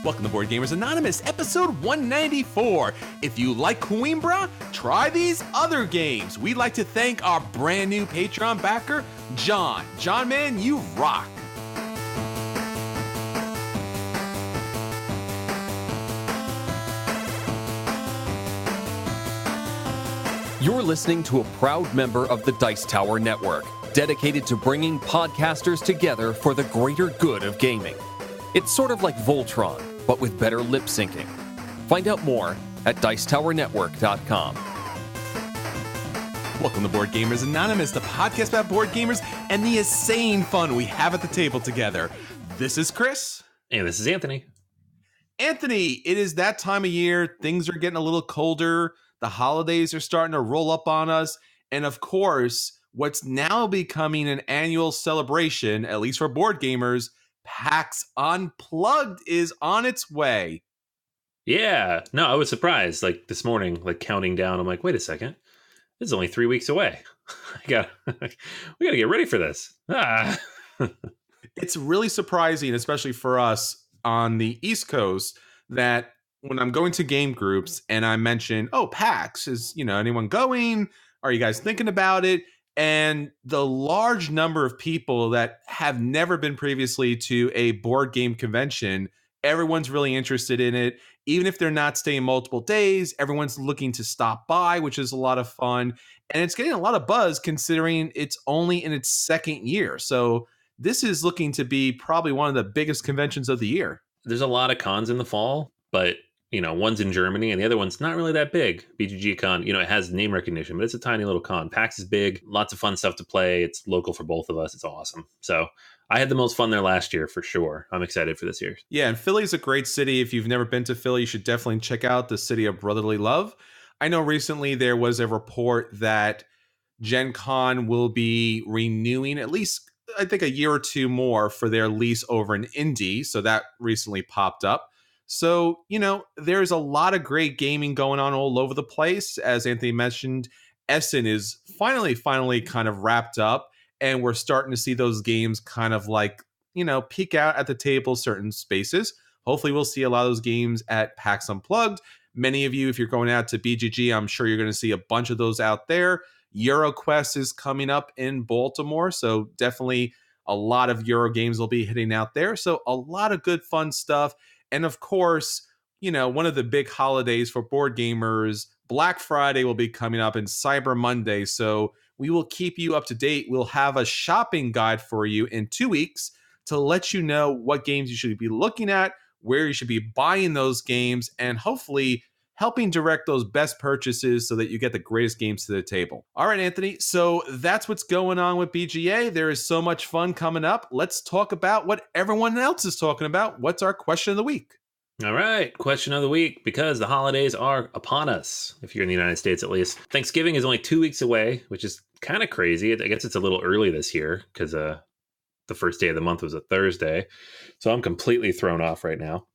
Welcome to Board Gamers Anonymous, episode 194. If you like Coimbra, try these other games. We'd like to thank our brand new Patreon backer, John. John, man, you rock. You're listening to a proud member of the Dice Tower Network, dedicated to bringing podcasters together for the greater good of gaming. It's sort of like Voltron, but with better lip syncing. Find out more at dicetowernetwork.com. Welcome to Board Gamers Anonymous, the podcast about board gamers and the insane fun we have at the table together. This is Chris. And this is Anthony. Anthony, it is that time of year. Things are getting a little colder. The holidays are starting to roll up on us. And of course, what's now becoming an annual celebration, at least for board gamers, PAX Unplugged is on its way. Yeah, no, I was surprised. Like this morning, like counting down, I'm like, wait a second, this is only 3 weeks away. we got to get ready for this. It's really surprising, especially for us on the East Coast, that when I'm going to game groups and I mention, oh, PAX, is anyone going? Are you guys thinking about it? And the large number of people that have never been previously to a board game convention, everyone's really interested in it. Even if they're not staying multiple days, everyone's looking to stop by, which is a lot of fun. And it's getting a lot of buzz considering it's only in its second year. So this is looking to be probably one of the biggest conventions of the year. There's a lot of cons in the fall, but one's in Germany and the other one's not really that big. BGG Con, it has name recognition, but it's a tiny little con. PAX is big, lots of fun stuff to play. It's local for both of us. It's awesome. So I had the most fun there last year for sure. I'm excited for this year. Yeah, and Philly's a great city. If you've never been to Philly, you should definitely check out the City of Brotherly Love. I know recently there was a report that Gen Con will be renewing at least, I think, a year or two more for their lease over in Indy. So that recently popped up. So, there's a lot of great gaming going on all over the place. As Anthony mentioned, Essen is finally kind of wrapped up, and we're starting to see those games kind of like, peek out at the table, certain spaces. Hopefully we'll see a lot of those games at PAX Unplugged. Many of you, if you're going out to BGG, I'm sure you're going to see a bunch of those out there. EuroQuest is coming up in Baltimore, so definitely a lot of Euro games will be hitting out there. So a lot of good fun stuff. And of course, one of the big holidays for board gamers, Black Friday will be coming up and Cyber Monday. So we will keep you up to date. We'll have a shopping guide for you in 2 weeks to let you know what games you should be looking at, where you should be buying those games, and hopefully helping direct those best purchases so that you get the greatest games to the table. All right, Anthony. So that's what's going on with BGA. There is so much fun coming up. Let's talk about what everyone else is talking about. What's our question of the week? All right, question of the week, because the holidays are upon us, if you're in the United States at least. Thanksgiving is only 2 weeks away, which is kind of crazy. I guess it's a little early this year because the first day of the month was a Thursday. So I'm completely thrown off right now.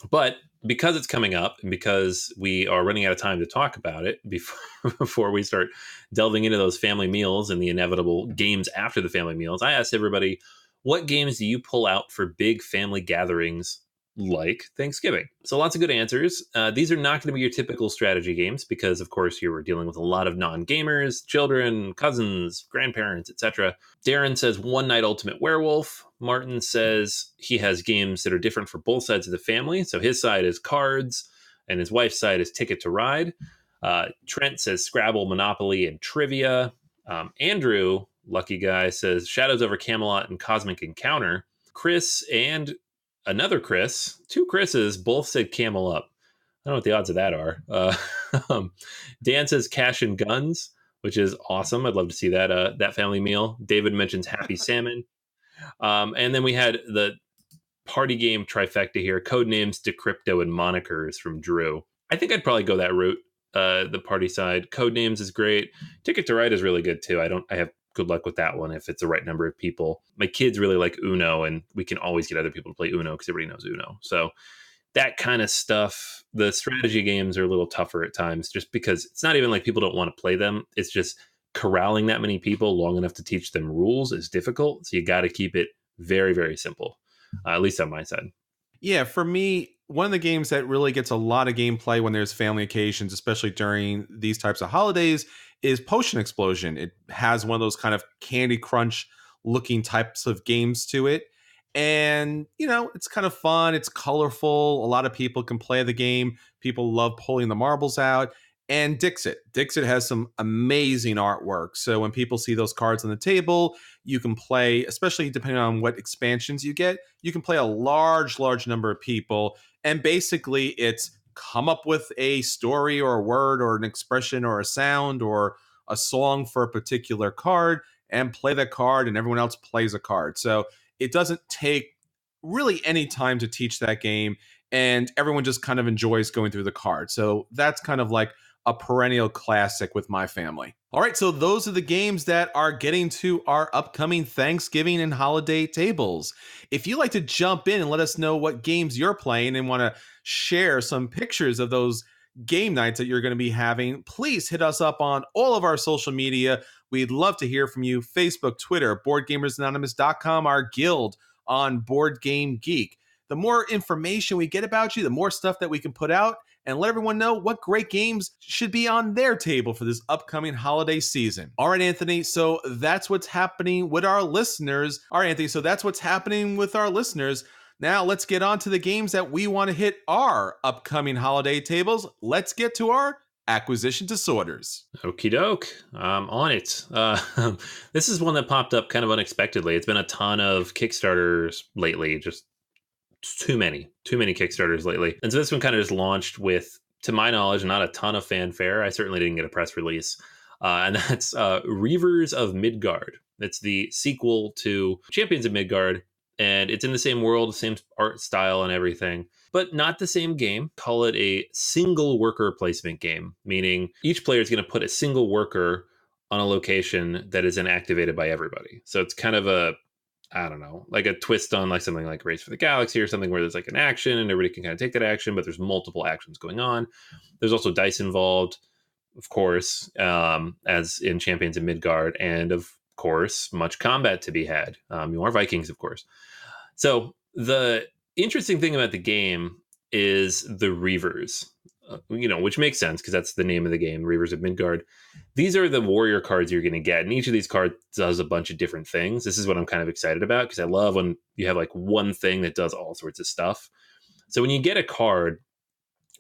But because it's coming up and because we are running out of time to talk about it before we start delving into those family meals and the inevitable games after the family meals, I asked everybody, what games do you pull out for big family gatherings like Thanksgiving? So lots of good answers. These are not going to be your typical strategy games because, of course, you were dealing with a lot of non-gamers, children, cousins, grandparents, etc. Darren says One Night Ultimate Werewolf. Martin says he has games that are different for both sides of the family. So his side is cards and his wife's side is Ticket to Ride. Trent says Scrabble, Monopoly, and Trivia. Andrew, lucky guy, says Shadows over Camelot and Cosmic Encounter. Chris and another Chris, two Chris's, both said Camel Up. I don't know what the odds of that are. Dan says Cash and Guns, which is awesome. I'd love to see that family meal. David mentions Happy Salmon. And then we had the party game trifecta here, Codenames, Decrypto, and Monikers from Drew. I think I'd probably go that route, the party side. Codenames is great. Ticket to Ride is really good too. I have good luck with that one if it's the right number of people. My kids really like Uno, and we can always get other people to play Uno because everybody knows Uno. So that kind of stuff. The strategy games are a little tougher at times just because it's not even like people don't want to play them. It's just corralling that many people long enough to teach them rules is difficult. So you got to keep it very, very simple, at least on my side. Yeah, for me, one of the games that really gets a lot of gameplay when there's family occasions, especially during these types of holidays, is Potion Explosion. It has one of those kind of Candy Crunch looking types of games to it. And, it's kind of fun. It's colorful. A lot of people can play the game. People love pulling the marbles out. And Dixit. Dixit has some amazing artwork. So when people see those cards on the table, you can play, especially depending on what expansions you get, you can play a large number of people. And basically, it's come up with a story or a word or an expression or a sound or a song for a particular card and play that card, and everyone else plays a card. So it doesn't take really any time to teach that game, and everyone just kind of enjoys going through the cards. So that's kind of like a perennial classic with my family. All right, so those are the games that are getting to our upcoming Thanksgiving and holiday tables. If you'd like to jump in and let us know what games you're playing and want to share some pictures of those game nights that you're going to be having, please hit us up on all of our social media. We'd love to hear from you. Facebook, Twitter, BoardGamersAnonymous.com, our guild on Board Game Geek. The more information we get about you, the more stuff that we can put out and let everyone know what great games should be on their table for this upcoming holiday season. All right, Anthony, so that's what's happening with our listeners. Now let's get on to the games that we want to hit our upcoming holiday tables. Let's get to our acquisition disorders. Okie doke. I'm on it. This is one that popped up kind of unexpectedly. It's been a ton of Kickstarters lately, just too many Kickstarters lately. And so this one kind of just launched with, to my knowledge, not a ton of fanfare. I certainly didn't get a press release. And that's Reavers of Midgard. It's the sequel to Champions of Midgard. And it's in the same world, same art style and everything, but not the same game. Call it a single worker placement game, meaning each player is going to put a single worker on a location that is inactivated by everybody. So it's kind of a, I don't know, like a twist on like something like Race for the Galaxy or something where there's like an action and everybody can kind of take that action, but there's multiple actions going on. There's also dice involved, of course, as in Champions of Midgard, and of course, much combat to be had. You are Vikings, of course. So the interesting thing about the game is the Reavers, which makes sense because that's the name of the game, Reavers of Midgard. These are the warrior cards you're going to get, and each of these cards does a bunch of different things. This is what I'm kind of excited about because I love when you have like one thing that does all sorts of stuff. So when you get a card,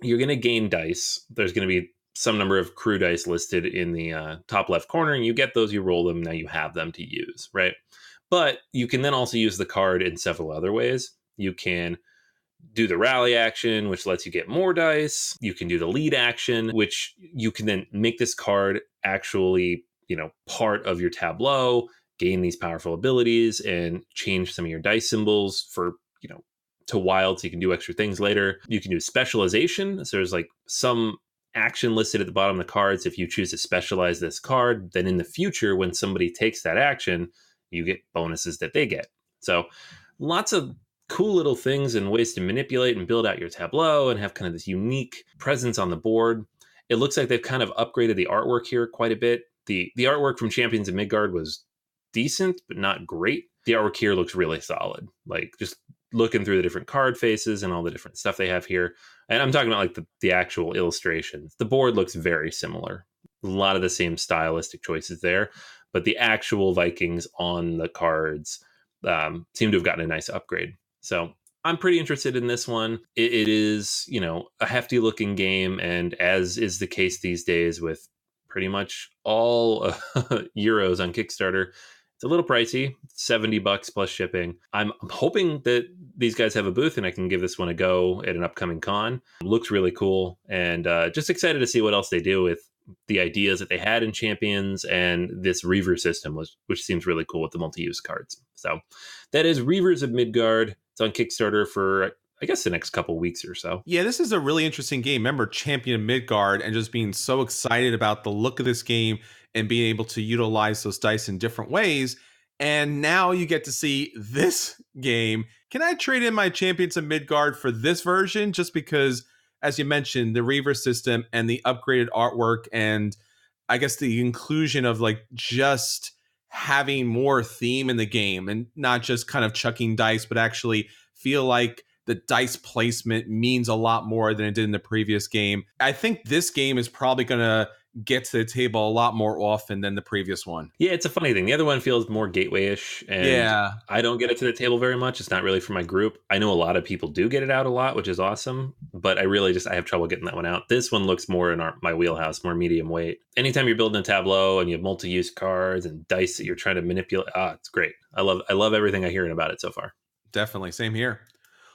you're going to gain dice. There's going to be some number of crew dice listed in the top left corner, and you get those, you roll them, now you have them to use, right? But you can then also use the card in several other ways. You can do the rally action, which lets you get more dice. You can do the lead action, which you can then make this card actually, part of your tableau, gain these powerful abilities, and change some of your dice symbols for, to wild, so you can do extra things later. You can do specialization. So there's like some action listed at the bottom of the cards. If you choose to specialize this card, then in the future, when somebody takes that action, you get bonuses that they get. So lots of cool little things and ways to manipulate and build out your tableau and have kind of this unique presence on the board. It looks like they've kind of upgraded the artwork here quite a bit. The artwork from Champions of Midgard was decent, but not great. The artwork here looks really solid. Like just looking through the different card faces and all the different stuff they have here. And I'm talking about like the actual illustrations. The board looks very similar. A lot of the same stylistic choices there, but the actual Vikings on the cards seem to have gotten a nice upgrade. So I'm pretty interested in this one. It is, a hefty looking game. And as is the case these days with pretty much all Euros on Kickstarter, it's a little pricey, $70 plus shipping. I'm hoping that these guys have a booth and I can give this one a go at an upcoming con. Looks really cool, and just excited to see what else they do with the ideas that they had in Champions and this Reaver system, which seems really cool with the multi-use cards. So that is Reavers of Midgard. It's on Kickstarter for, I guess, the next couple weeks or so. Yeah, this is a really interesting game. Remember Champion of Midgard and just being so excited about the look of this game and being able to utilize those dice in different ways. And now you get to see this game. Can I trade in my Champions of Midgard for this version? Just because, as you mentioned, the Reaver system and the upgraded artwork, and I guess the inclusion of like just having more theme in the game and not just kind of chucking dice, but actually feel like the dice placement means a lot more than it did in the previous game. I think this game is probably going to get to the table a lot more often than the previous one. Yeah, it's a funny thing. The other one feels more gateway-ish, and Yeah. I don't get it to the table very much. It's not really for my group. I know a lot of people do get it out a lot, which is awesome, but I have trouble getting that one out. This one looks more in my wheelhouse, more medium weight. Anytime you're building a tableau and you have multi-use cards and dice that you're trying to manipulate, it's great. I love everything I hear about it so far. Definitely. Same here.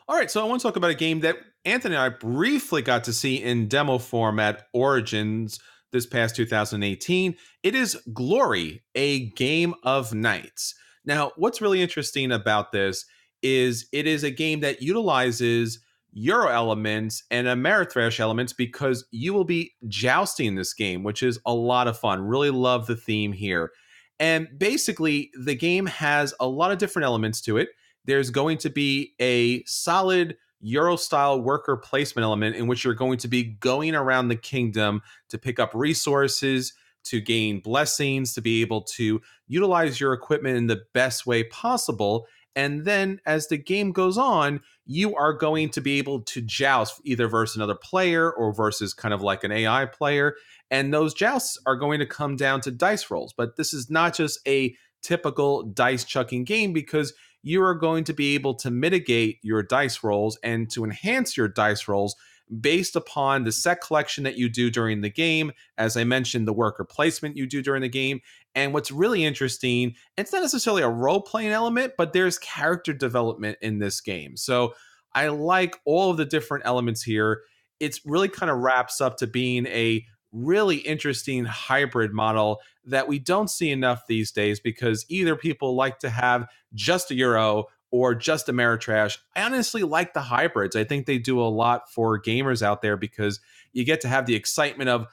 All right, so I want to talk about a game that Anthony and I briefly got to see in demo form at Origins this past 2018. It is Glory, a game of knights. Now, what's really interesting about this is it is a game that utilizes Euro elements and Ameritrash elements because you will be jousting in this game, which is a lot of fun. Really love the theme here. And basically, the game has a lot of different elements to it. There's going to be a solid Euro-style worker placement element in which you're going to be going around the kingdom to pick up resources, to gain blessings, to be able to utilize your equipment in the best way possible. And then as the game goes on, you are going to be able to joust either versus another player or versus kind of like an AI player. And those jousts are going to come down to dice rolls. But this is not just a typical dice chucking game because you are going to be able to mitigate your dice rolls and to enhance your dice rolls based upon the set collection that you do during the game. As I mentioned, the worker placement you do during the game. And what's really interesting, it's not necessarily a role-playing element, but there's character development in this game. So I like all of the different elements here. It's really kind of wraps up to being a really interesting hybrid model that we don't see enough these days because either people like to have just a Euro or just Ameritrash. I honestly like the hybrids. I think they do a lot for gamers out there because you get to have the excitement of,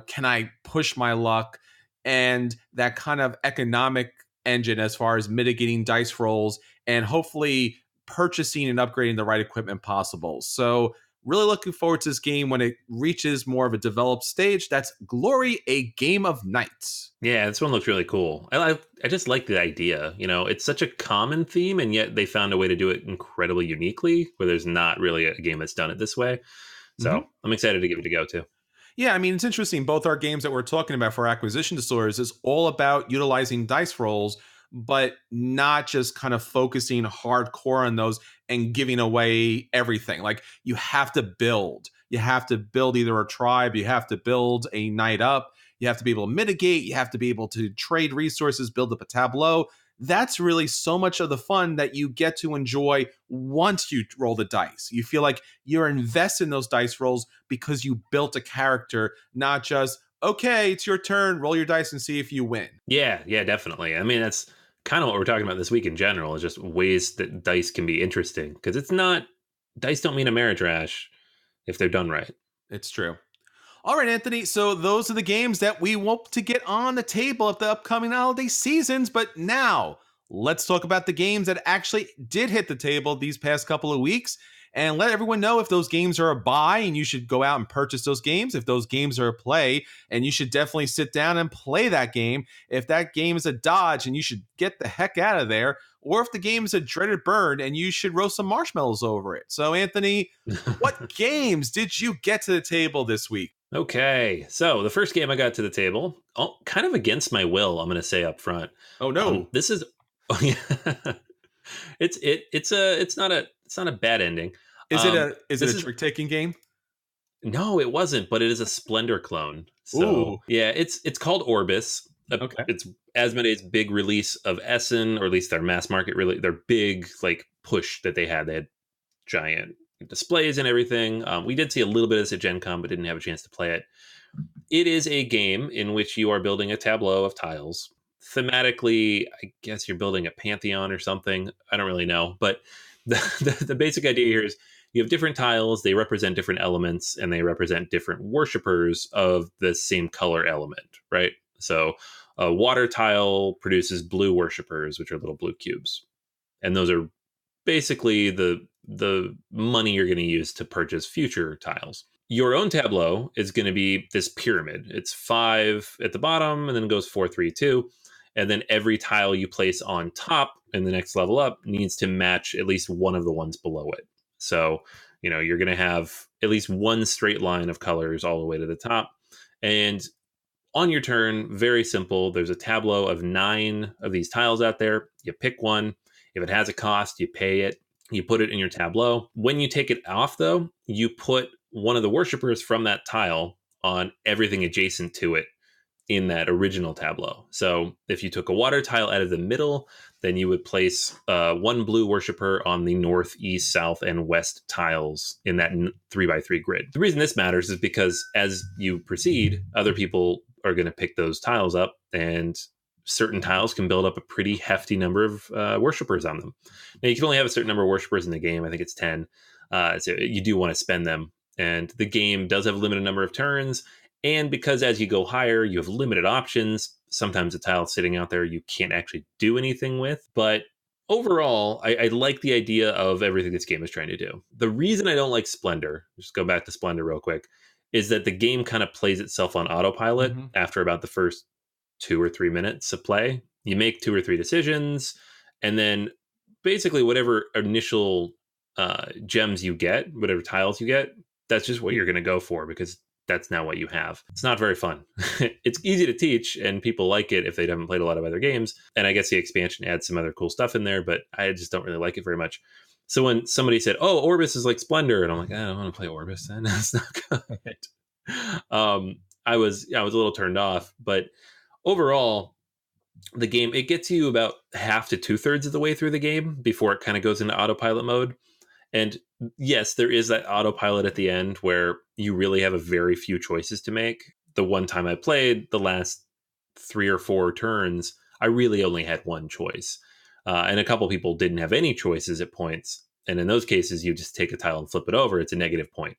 can I push my luck, and that kind of economic engine as far as mitigating dice rolls and hopefully purchasing and upgrading the right equipment possible. So really looking forward to this game when it reaches more of a developed stage. That's Glory, a game of knights. Yeah, this one looks really cool. I just like the idea. It's such a common theme, and yet they found a way to do it incredibly uniquely, where there's not really a game that's done it this way. So I'm excited to give it a go, too. Yeah, I mean, it's interesting. Both our games that we're talking about for acquisition disorders is all about utilizing dice rolls, but not just kind of focusing hardcore on those and giving away everything. Like, you have to build. You have to build either a tribe, you have to build a knight up, you have to be able to mitigate, you have to be able to trade resources, build up a tableau. That's really so much of the fun that you get to enjoy once you roll the dice. You feel like you're invested in those dice rolls because you built a character, not just, okay, it's your turn, roll your dice and see if you win. Yeah, definitely. I mean, that's kind of what we're talking about this week in general, is just ways that dice can be interesting. Because dice don't mean Ameritrash if they're done right. It's true. All right, Anthony, so those are the games that we want to get on the table of the upcoming holiday seasons. But now, let's talk about the games that actually did hit the table these past couple of weeks and let everyone know if those games are a buy and you should go out and purchase those games, if those games are a play and you should definitely sit down and play that game, if that game is a dodge and you should get the heck out of there, or if the game is a dreaded burn and you should roast some marshmallows over it. So, Anthony, what games did you get to the table this week? Okay, so the first game I got to the table, kind of against my will, I'm going to say up front. Oh no, this is it's not a bad ending. Is it a trick taking game? No, it wasn't, but it is a Splendor clone. So ooh. Yeah, it's called Orbis. Okay, it's Asmodee's big release of Essen, or at least their mass market their big push that they had. They had giant displays and everything. We did see a little bit of this at Gen Con, but didn't have a chance to play it. It is a game in which you are building a tableau of tiles. Thematically, I guess you're building a pantheon or something. I don't really know. But the basic idea here is you have different tiles. They represent different elements, and they represent different worshipers of the same color element, right? So a water tile produces blue worshipers, which are little blue cubes. And those are basically the money you're going to use to purchase future tiles. Your own tableau is going to be this pyramid. It's 5 at the bottom, and then it goes 4, 3, 2. And then every tile you place on top in the next level up needs to match at least one of the ones below it. So, you're going to have at least one straight line of colors all the way to the top. And on your turn, very simple. There's a tableau of 9 of these tiles out there. You pick one. If it has a cost, you pay it. You put it in your tableau. When you take it off, though, you put one of the worshippers from that tile on everything adjacent to it in that original tableau. So if you took a water tile out of the middle, then you would place one blue worshiper on the north, east, south, and west tiles in that 3x3 grid. The reason this matters is because as you proceed, other people are going to pick those tiles up, and certain tiles can build up a pretty hefty number of worshippers on them. Now, you can only have a certain number of worshippers in the game. I think it's 10. So you do want to spend them. And the game does have a limited number of turns. And because as you go higher, you have limited options. Sometimes a tile sitting out there you can't actually do anything with. But overall, I like the idea of everything this game is trying to do. The reason I don't like Splendor, just go back to Splendor real quick, is that the game kind of plays itself on autopilot after about the first 2 or 3 minutes of play. You make 2 or 3 decisions, and then basically whatever initial gems you get, whatever tiles you get, that's just what you're going to go for because that's now what you have. It's not very fun. It's easy to teach, and people like it if they haven't played a lot of other games. And I guess the expansion adds some other cool stuff in there, but I just don't really like it very much. So when somebody said, "Oh, Orbis is like Splendor," and I'm like, I don't want to play Orbis, then that's not good. I was a little turned off, but overall, the game, it gets you about half to 2/3 of the way through the game before it kind of goes into autopilot mode. And yes, there is that autopilot at the end where you really have a very few choices to make. The one time I played, the last 3 or 4 turns, I really only had one choice. And a couple people didn't have any choices at points. And in those cases, you just take a tile and flip it over. It's a negative point.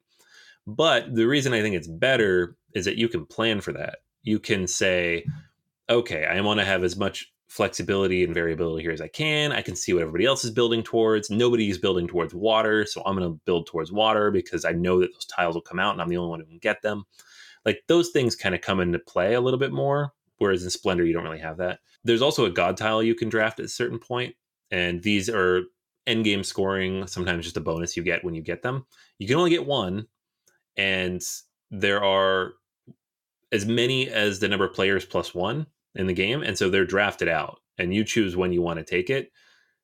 But the reason I think it's better is that you can plan for that. You can say, okay, I want to have as much flexibility and variability here as I can. I can see what everybody else is building towards. Nobody's building towards water, so I'm going to build towards water because I know that those tiles will come out and I'm the only one who can get them. Like those things kind of come into play a little bit more, whereas in Splendor, you don't really have that. There's also a god tile you can draft at a certain point, and these are endgame scoring, sometimes just a bonus you get when you get them. You can only get one, and there are as many as the number of players plus one in the game, and so they're drafted out, and you choose when you want to take it.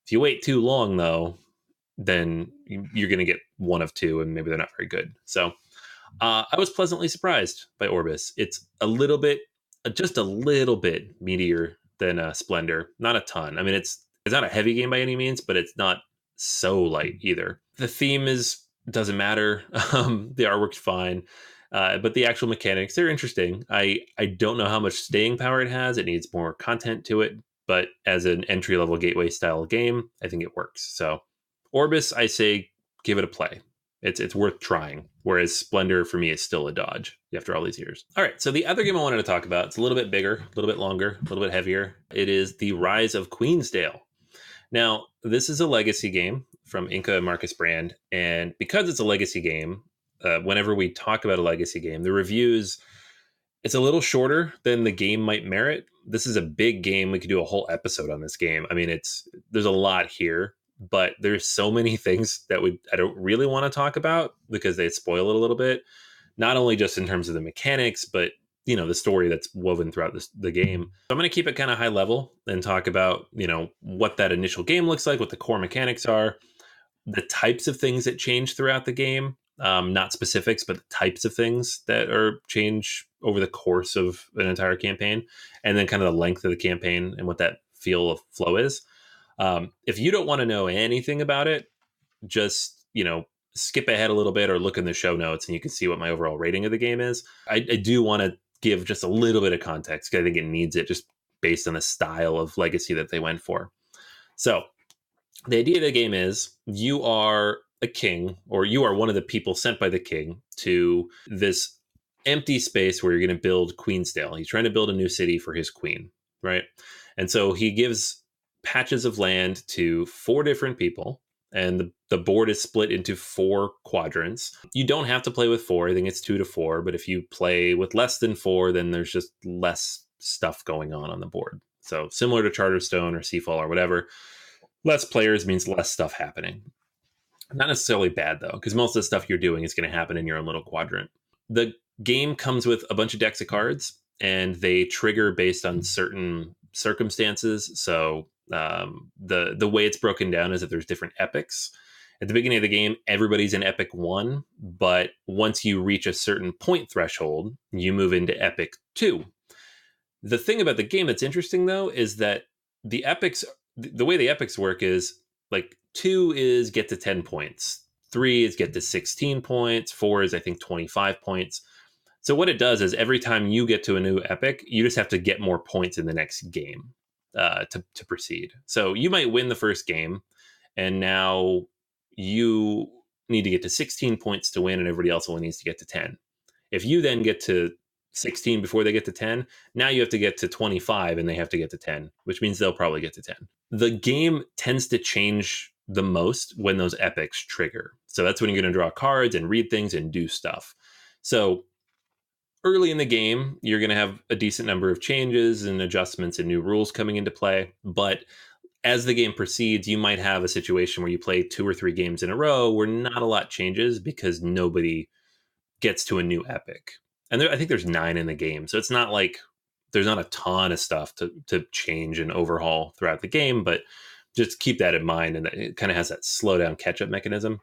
If you wait too long, though, then you're going to get one of 2, and maybe they're not very good. So I was pleasantly surprised by Orbis. It's just a little bit meatier than Splendor. Not a ton. I mean, it's not a heavy game by any means, but it's not so light either. The theme doesn't matter. The artwork's fine. But the actual mechanics, they're interesting. I don't know how much staying power it has. It needs more content to it. But as an entry-level gateway style game, I think it works. So Orbis, I say give it a play. It's worth trying. Whereas Splendor, for me, is still a dodge after all these years. All right, so the other game I wanted to talk about, it's a little bit bigger, a little bit longer, a little bit heavier. It is The Rise of Queensdale. Now, this is a legacy game from Inca and Marcus Brand. And because it's a legacy game, whenever we talk about a legacy game, the reviews, it's a little shorter than the game might merit. This is a big game. We could do a whole episode on this game. I mean, there's a lot here, but there's so many things that I don't really want to talk about because they spoil it a little bit. Not only just in terms of the mechanics, but the story that's woven throughout the game. So I'm going to keep it kind of high level and talk about, what that initial game looks like, what the core mechanics are, the types of things that change throughout the game. Not specifics, but the types of things that are change over the course of an entire campaign, and then kind of the length of the campaign and what that feel of flow is. If you don't want to know anything about it, just, skip ahead a little bit or look in the show notes and you can see what my overall rating of the game is. I do want to give just a little bit of context because I think it needs it just based on the style of legacy that they went for. So the idea of the game is you are a king, or you are one of the people sent by the king to this empty space where you're going to build Queensdale. He's trying to build a new city for his queen, right? And so he gives patches of land to 4 different people, and the board is split into 4 quadrants. You don't have to play with 4. I think it's 2 to 4, but if you play with less than 4, then there's just less stuff going on the board. So similar to Charterstone or Seafall or whatever, less players means less stuff happening. Not necessarily bad, though, because most of the stuff you're doing is going to happen in your own little quadrant. The game comes with a bunch of decks of cards, and they trigger based on certain circumstances. So the way it's broken down is that there's different epics. At the beginning of the game, everybody's in Epic 1, but once you reach a certain point threshold, you move into Epic 2. The thing about the game that's interesting, though, is that the epics, the way the epics work is like 2 is get to 10 points, 3 is get to 16 points, 4 is, I think, 25 points. So what it does is every time you get to a new epic, you just have to get more points in the next game to proceed. So you might win the first game, and now you need to get to 16 points to win, and everybody else only needs to get to 10. If you then get to 16 before they get to 10, now you have to get to 25 and they have to get to 10, which means they'll probably get to 10. The game tends to change the most when those epics trigger. So that's when you're going to draw cards and read things and do stuff. So early in the game, you're going to have a decent number of changes and adjustments and new rules coming into play. But as the game proceeds, you might have a situation where you play 2 or 3 games in a row where not a lot changes because nobody gets to a new epic. And I think there's 9 in the game. So it's not like there's not a ton of stuff to change and overhaul throughout the game, but just keep that in mind. And it kind of has that slow down catch up mechanism.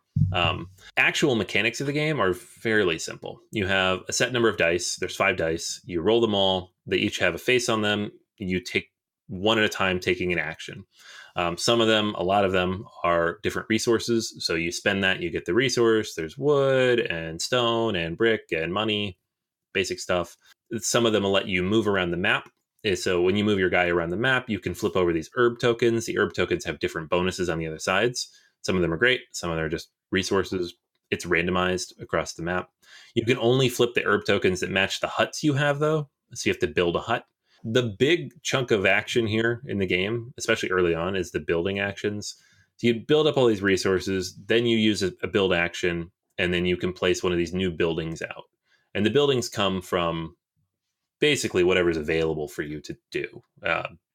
Actual mechanics of the game are fairly simple. You have a set number of dice. There's 5 dice. You roll them all. They each have a face on them. You take one at a time, taking an action. Some of them, a lot of them, are different resources. So you spend that, you get the resource. There's wood and stone and brick and money, basic stuff. Some of them will let you move around the map. So when you move your guy around the map, you can flip over these herb tokens. The herb tokens have different bonuses on the other sides. Some of them are great. Some of them are just resources. It's randomized across the map. You can only flip the herb tokens that match the huts you have, though. So you have to build a hut. The big chunk of action here in the game, especially early on, is the building actions. So you build up all these resources, then you use a build action, and then you can place one of these new buildings out. And the buildings come from basically whatever's available for you to do,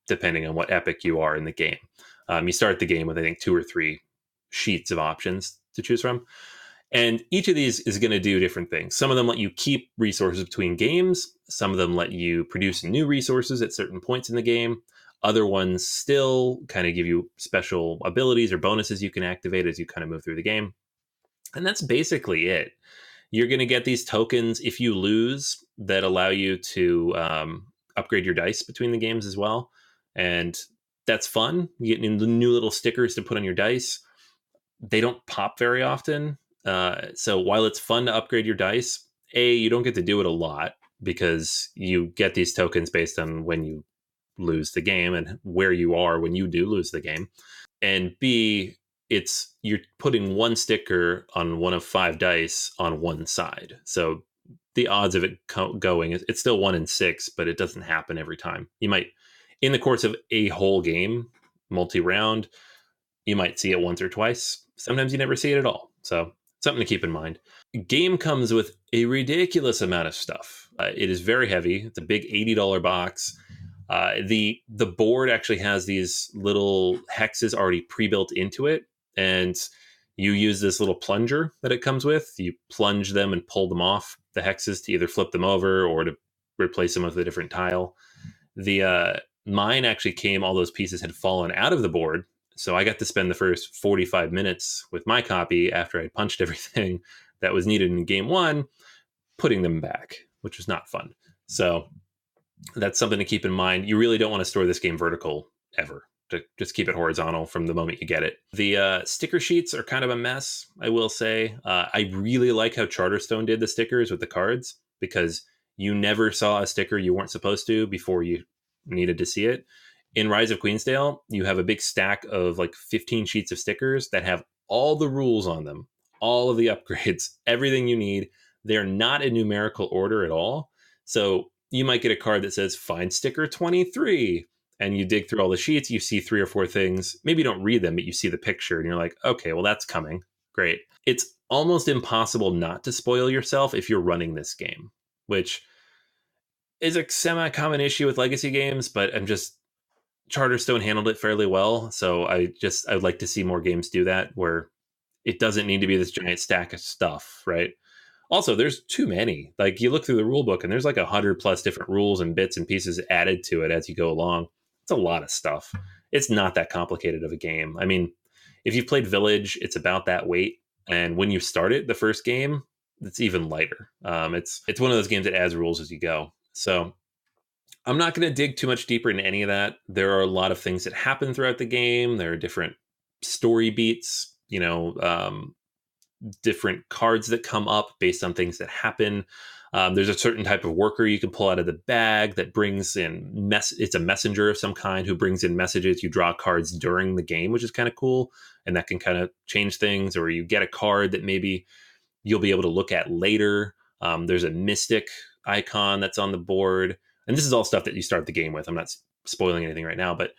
depending on what epic you are in the game. You start the game with, I think, 2 or 3 sheets of options to choose from. And each of these is going to do different things. Some of them let you keep resources between games. Some of them let you produce new resources at certain points in the game. Other ones still kind of give you special abilities or bonuses you can activate as you kind of move through the game. And that's basically it. You're going to get these tokens if you lose that allow you to upgrade your dice between the games as well. And that's fun. You get new little stickers to put on your dice. They don't pop very often. So while it's fun to upgrade your dice, you don't get to do it a lot because you get these tokens based on when you lose the game and where you are when you do lose the game. And B, you're putting one sticker on one of 5 dice on one side. So the odds of it going, it's still 1 in 6, but it doesn't happen every time. You might, in the course of a whole game, multi-round, you might see it once or twice. Sometimes you never see it at all. So something to keep in mind. Game comes with a ridiculous amount of stuff. It is very heavy. It's a big $80 box. The board actually has these little hexes already pre-built into it, and you use this little plunger that it comes with. You plunge them and pull them off the hexes to either flip them over or to replace them with a different tile. Mine actually came, all those pieces had fallen out of the board. So I got to spend the first 45 minutes with my copy after I punched everything that was needed in game 1, putting them back, which was not fun. So that's something to keep in mind. You really don't want to store this game vertical ever. To just keep it horizontal from the moment you get it. The sticker sheets are kind of a mess, I will say. I really like how Charterstone did the stickers with the cards, because you never saw a sticker you weren't supposed to before you needed to see it. In Rise of Queensdale, you have a big stack of like 15 sheets of stickers that have all the rules on them, all of the upgrades, everything you need. They're not in numerical order at all. So you might get a card that says, find sticker 23. And you dig through all the sheets, you see 3 or 4 things. Maybe you don't read them, but you see the picture and you're like, okay, well, that's coming. Great. It's almost impossible not to spoil yourself if you're running this game, which is a semi-common issue with legacy games, but Charterstone handled it fairly well. So I'd like to see more games do that, where it doesn't need to be this giant stack of stuff, right? Also, there's too many. Like, you look through the rule book and there's like 100 plus different rules and bits and pieces added to it as you go along. It's a lot of stuff. It's not that complicated of a game. I mean, if you've played Village, it's about that weight. And when you start it, the first game, it's even lighter. It's one of those games that adds rules as you go. So I'm not going to dig too much deeper into any of that. There are a lot of things that happen throughout the game. There are different story beats, different cards that come up based on things that happen. There's a certain type of worker you can pull out of the bag that brings in it's a messenger of some kind who brings in messages. You draw cards during the game, which is kind of cool, and that can kind of change things. Or you get a card that maybe you'll be able to look at later. There's a mystic icon that's on the board, and this is all stuff that you start the game with. I'm not spoiling anything right now, but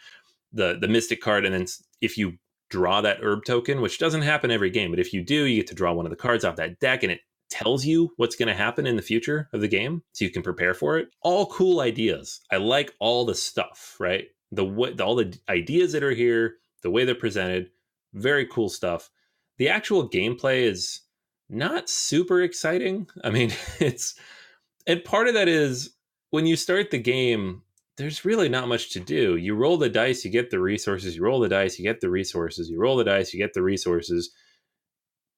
the mystic card, and then if you draw that herb token, which doesn't happen every game, but if you do, you get to draw one of the cards off that deck, and it tells you what's going to happen in the future of the game, so you can prepare for it. All cool ideas. I like all the stuff, right? All the ideas that are here, the way they're presented, very cool stuff. The actual gameplay is not super exciting. I mean, and part of that is when you start the game, there's really not much to do. You roll the dice, you get the resources, you roll the dice, you get the resources, you roll the dice, you get the resources,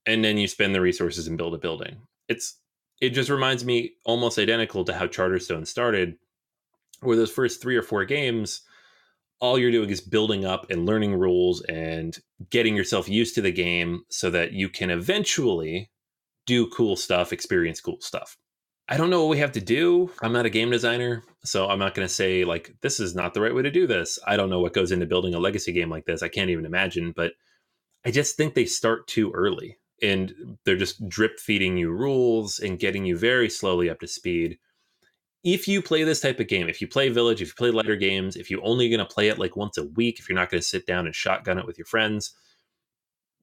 and then you spend the resources and build a building. It just reminds me almost identical to how Charterstone started, where those first 3 or 4 games, all you're doing is building up and learning rules and getting yourself used to the game so that you can eventually do cool stuff, experience cool stuff. I don't know what we have to do. I'm not a game designer, so I'm not going to say, like, this is not the right way to do this. I don't know what goes into building a legacy game like this. I can't even imagine, but I just think they start too early, and they're just drip feeding you rules and getting you very slowly up to speed. If you play this type of game, if you play Village, if you play lighter games, if you're only going to play it like once a week, if you're not going to sit down and shotgun it with your friends,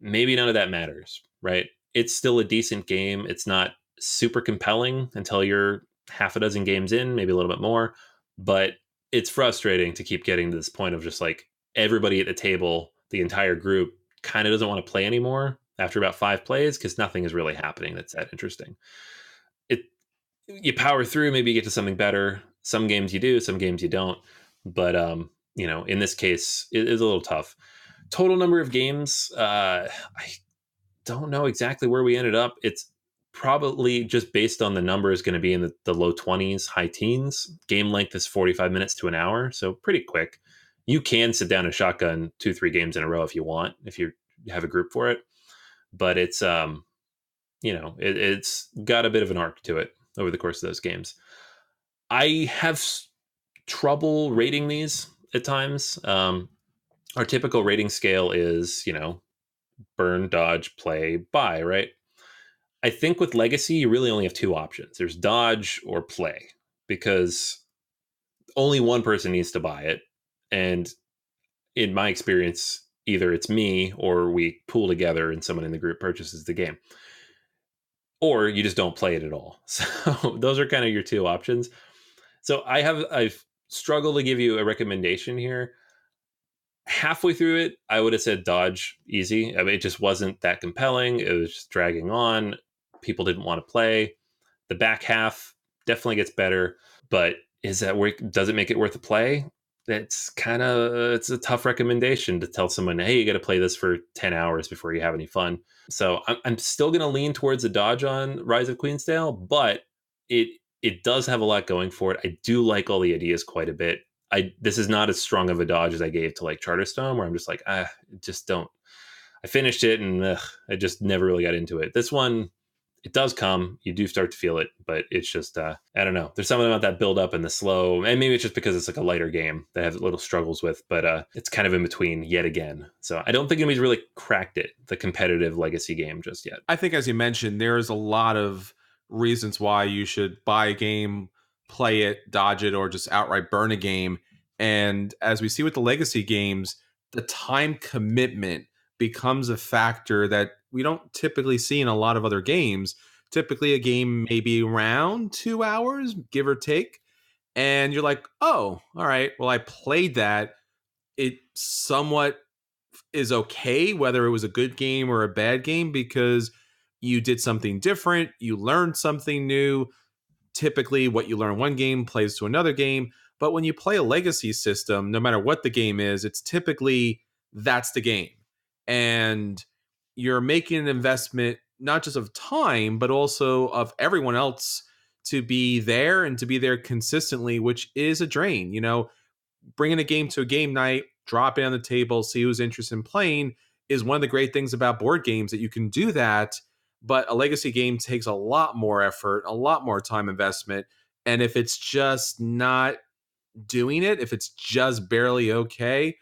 maybe none of that matters, right? It's still a decent game. It's not super compelling until you're half a dozen games in, maybe a little bit more, but it's frustrating to keep getting to this point of just like everybody at the table, the entire group kind of doesn't want to play anymore after about 5 plays because nothing is really happening that's that interesting. You power through, maybe you get to something better. Some games you do, some games you don't, but in this case it is a little tough. Total number of games, I don't know exactly where we ended up. It's probably just based on the numbers going to be in the low 20s, high teens. Game length is 45 minutes to an hour, so pretty quick. You can sit down and shotgun 2-3 games in a row if you want, if you have a group for it. But it's it's got a bit of an arc to it over the course of those games. I have trouble rating these at times. Our typical rating scale is, burn, dodge, play, buy, right? I think with Legacy, you really only have 2 options. There's dodge or play, because only one person needs to buy it. And in my experience, either it's me or we pool together and someone in the group purchases the game. Or you just don't play it at all. So those are kind of your 2 options. So I've struggled to give you a recommendation here. Halfway through it, I would have said dodge easy. I mean, it just wasn't that compelling. It was just dragging on. People didn't want to play. The back half definitely gets better, but does it make it worth a play? It's a tough recommendation to tell someone, hey, you got to play this for 10 hours before you have any fun. So I'm still going to lean towards a dodge on Rise of Queenstown, but it does have a lot going for it. I do like all the ideas quite a bit. This is not as strong of a dodge as I gave to like Charterstone, where I'm just like, just don't. I finished it and I just never really got into it. This one, it does come. You do start to feel it, but it's just, I don't know. There's something about that build up and the slow, and maybe it's just because it's like a lighter game that I have little struggles with, but it's kind of in between yet again. So I don't think anybody's really cracked it, the competitive Legacy game, just yet. I think, as you mentioned, there's a lot of reasons why you should buy a game, play it, dodge it, or just outright burn a game. And as we see with the Legacy games, the time commitment becomes a factor that we don't typically see in a lot of other games. Typically a game may be around 2 hours, give or take. And you're like, oh, all right, well, I played that. It somewhat is okay, whether it was a good game or a bad game, because you did something different, you learned something new. Typically, what you learn one game plays to another game. But when you play a legacy system, no matter what the game is, it's typically that's the game. And you're making an investment, not just of time, but also of everyone else to be there and to be there consistently, which is a drain. Bringing a game to a game night, drop it on the table, see who's interested in playing is one of the great things about board games, that you can do that. But a legacy game takes a lot more effort, a lot more time investment. And if it's just not doing it, if it's just barely okay,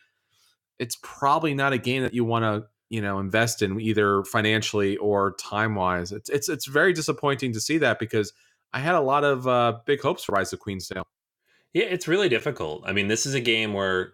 it's probably not a game that you want to, invest in, either financially or time wise. It's very disappointing to see that, because I had a lot of big hopes for Rise of Queenstown. Yeah, it's really difficult. I mean, this is a game where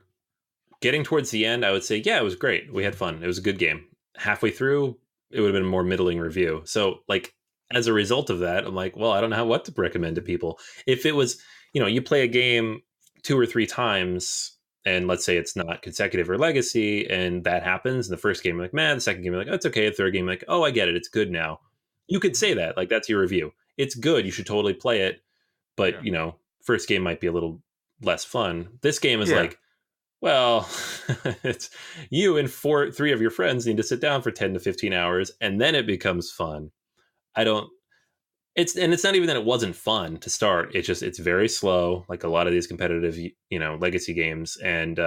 getting towards the end, I would say, yeah, it was great. We had fun. It was a good game. Halfway through, it would have been a more middling review. So, like, as a result of that, I'm like, well, I don't know what to recommend to people. If it was, you play a game 2 or 3 times, and let's say it's not consecutive or legacy, and that happens in the first game, you're like, man, the second game, you're like, oh, it's okay. The third game, you're like, oh, I get it. It's good now. You could say that. Like, that's your review. It's good. You should totally play it. But, first game might be a little less fun. This game is like, well, it's you and 3 of your friends need to sit down for 10 to 15 hours, and then it becomes fun. It's not even that it wasn't fun to start. It's very slow, like a lot of these competitive, legacy games. And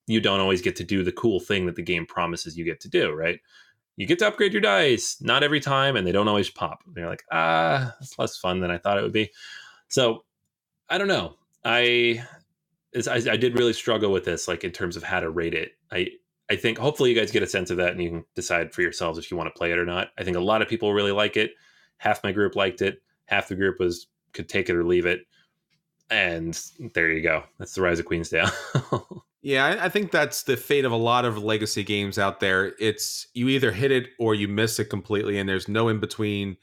you don't always get to do the cool thing that the game promises you get to do, right? You get to upgrade your dice, not every time, and they don't always pop. And you're like, it's less fun than I thought it would be. So I don't know. I did really struggle with this, like in terms of how to rate it. I think hopefully you guys get a sense of that, and you can decide for yourselves if you want to play it or not. I think a lot of people really like it. Half my group liked it. Half the group could take it or leave it. And there you go. That's the Rise of Queenstown. Yeah, I think that's the fate of a lot of legacy games out there. It's you either hit it or you miss it completely, and there's no in between.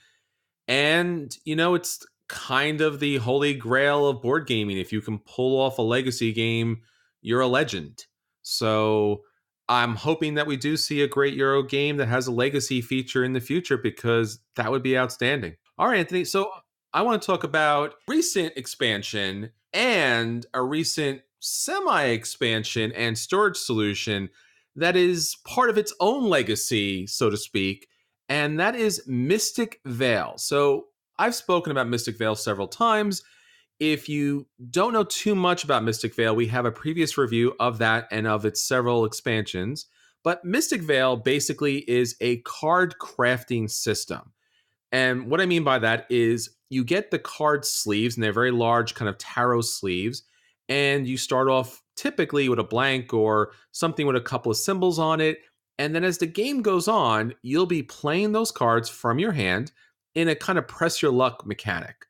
And, it's kind of the holy grail of board gaming. If you can pull off a legacy game, you're a legend. So I'm hoping that we do see a great Euro game that has a legacy feature in the future, because that would be outstanding. All right, Anthony. So I want to talk about recent expansion and a recent semi-expansion and storage solution that is part of its own legacy, so to speak, and that is Mystic Vale. So I've spoken about Mystic Vale several times. If you don't know too much about Mystic Vale, we have a previous review of that and of its several expansions. But Mystic Vale basically is a card crafting system. And what I mean by that is you get the card sleeves, and they're very large, kind of tarot sleeves. And you start off typically with a blank or something with a couple of symbols on it. And then as the game goes on, you'll be playing those cards from your hand in a kind of press your luck mechanic.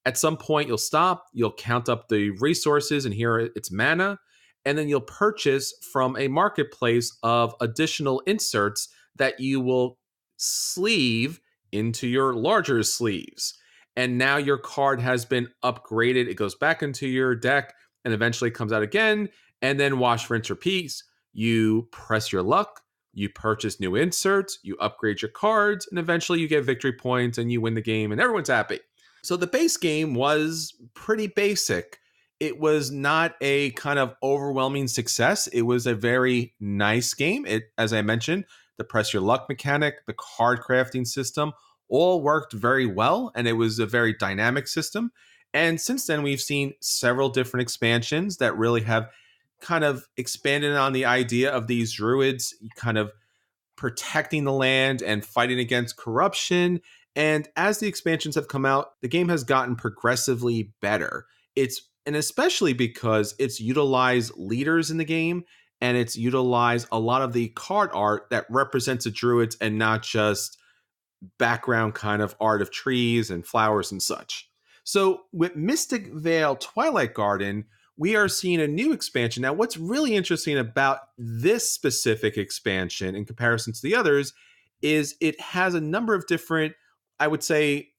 At some point, you'll stop, you'll count up the resources, and here it's mana. And then you'll purchase from a marketplace of additional inserts that you will sleeve into your larger sleeves. And now your card has been upgraded. It goes back into your deck and eventually comes out again. And then wash, rinse, repeat. You press your luck, you purchase new inserts, you upgrade your cards, and eventually you get victory points and you win the game and everyone's happy. So the base game was pretty basic. It was not a kind of overwhelming success. It was a very nice game. As I mentioned, the press your luck mechanic, the card crafting system, all worked very well, and it was a very dynamic system. And since then, we've seen several different expansions that really have kind of expanded on the idea of these druids kind of protecting the land and fighting against corruption. And as the expansions have come out, the game has gotten progressively better. And especially because it's utilized leaders in the game, and it's utilized a lot of the card art that represents the druids and not just background kind of art of trees and flowers and such. So with Mystic Vale Twilight Garden, we are seeing a new expansion. Now, what's really interesting about this specific expansion in comparison to the others is it has a number of different, I would say,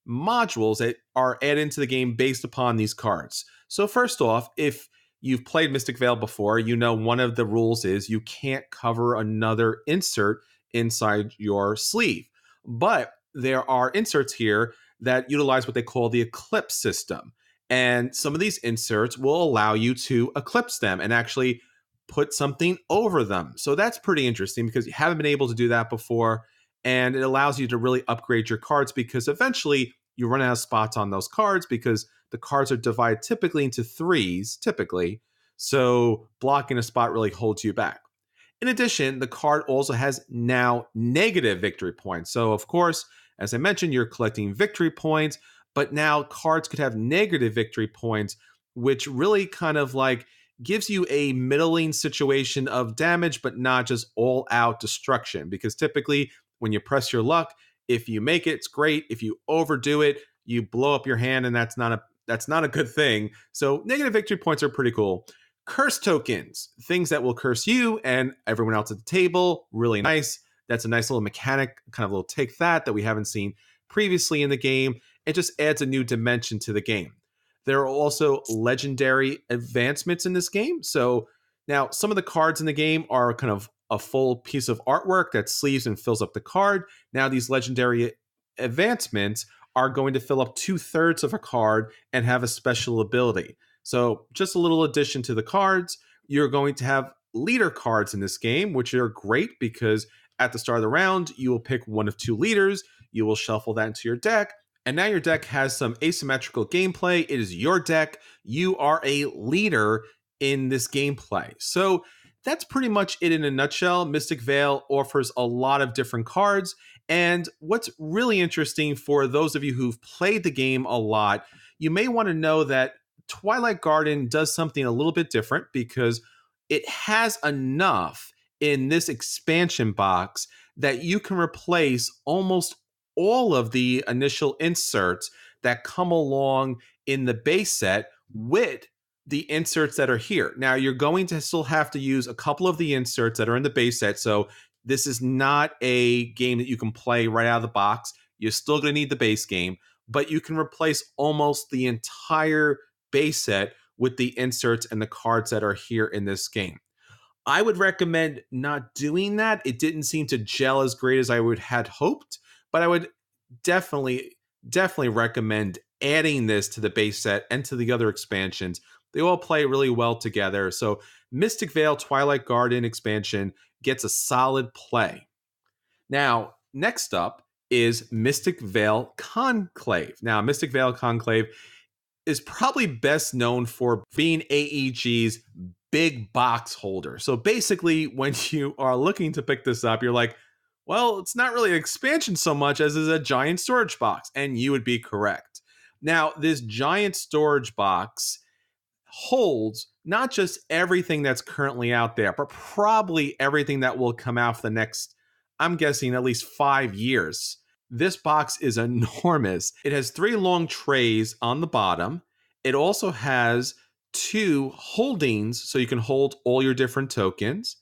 modules that are added into the game based upon these cards. So first off, if you've played Mystic Vale before, you know one of the rules is you can't cover another insert inside your sleeve. But there are inserts here that utilize what they call the eclipse system. And some of these inserts will allow you to eclipse them and actually put something over them. So that's pretty interesting because you haven't been able to do that before. And it allows you to really upgrade your cards because eventually you run out of spots on those cards because the cards are divided typically into threes, typically. So blocking a spot really holds you back. In addition, the card also has now negative victory points. So, of course, as I mentioned, you're collecting victory points, but now cards could have negative victory points, which really kind of like gives you a middling situation of damage, but not just all out destruction. Because typically, when you press your luck, if you make it, it's great. If you overdo it, you blow up your hand, and that's not a good thing. So negative victory points are pretty cool. Curse tokens, things that will curse you and everyone else at the table. Really nice. That's a nice little mechanic, kind of little take that we haven't seen previously in the game. It just adds a new dimension to the game. There are also legendary advancements in this game. So now some of the cards in the game are kind of a full piece of artwork that sleeves and fills up the card. Now these legendary advancements are going to fill up 2/3 of a card and have a special ability. So just a little addition to the cards. You're going to have leader cards in this game, which are great because at the start of the round, you will pick one of 2 leaders. You will shuffle that into your deck. And now your deck has some asymmetrical gameplay. It is your deck. You are a leader in this gameplay. So that's pretty much it in a nutshell. Mystic Vale offers a lot of different cards. And what's really interesting for those of you who've played the game a lot, you may want to know that Twilight Garden does something a little bit different because it has enough in this expansion box that you can replace almost all of the initial inserts that come along in the base set with the inserts that are here. Now, you're going to still have to use a couple of the inserts that are in the base set. So this is not a game that you can play right out of the box. You're still going to need the base game, but you can replace almost the entire base set with the inserts and the cards that are here in this game. I would recommend not doing that. It didn't seem to gel as great as I had hoped, but I would definitely recommend adding this to the base set and to the other expansions. They all play really well together. So Mystic Vale Twilight Garden expansion gets a solid play. Now, next up is Mystic Vale Conclave. Now, Mystic Vale Conclave is probably best known for being AEG's big box holder. So basically, when you are looking to pick this up, you're like, well, it's not really an expansion so much as is a giant storage box. And you would be correct. Now, this giant storage box holds not just everything that's currently out there, but probably everything that will come out for the next, I'm guessing, at least 5 years. This box is enormous. It has 3 long trays on the bottom. It also has 2 holdings, so you can hold all your different tokens.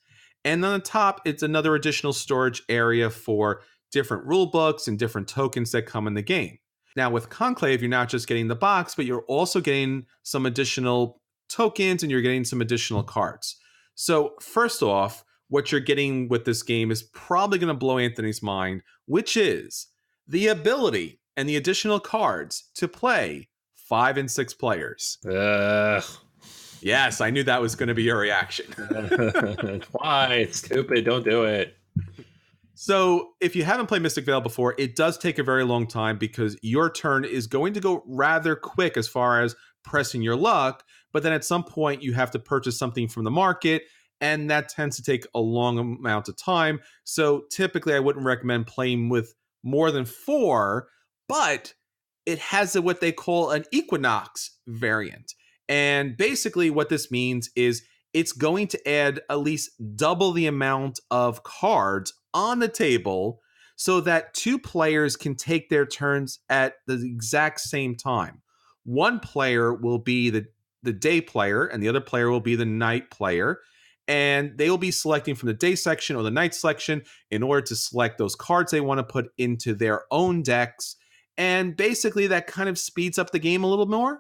And on the top, it's another additional storage area for different rule books and different tokens that come in the game. Now, with Conclave, you're not just getting the box, but you're also getting some additional tokens and you're getting some additional cards. So first off, what you're getting with this game is probably going to blow Anthony's mind, which is the ability and the additional cards to play 5 and 6 players. Yes, I knew that was going to be your reaction. Why? It's stupid. Don't do it. So if you haven't played Mystic Vale before, it does take a very long time because your turn is going to go rather quick as far as pressing your luck. But then at some point, you have to purchase something from the market, and that tends to take a long amount of time. So typically, I wouldn't recommend playing with more than 4, but it has what they call an Equinox variant. And basically what this means is it's going to add at least double the amount of cards on the table so that 2 players can take their turns at the exact same time. One player will be the day player and the other player will be the night player. And they will be selecting from the day section or the night section in order to select those cards they want to put into their own decks. And basically that kind of speeds up the game a little more.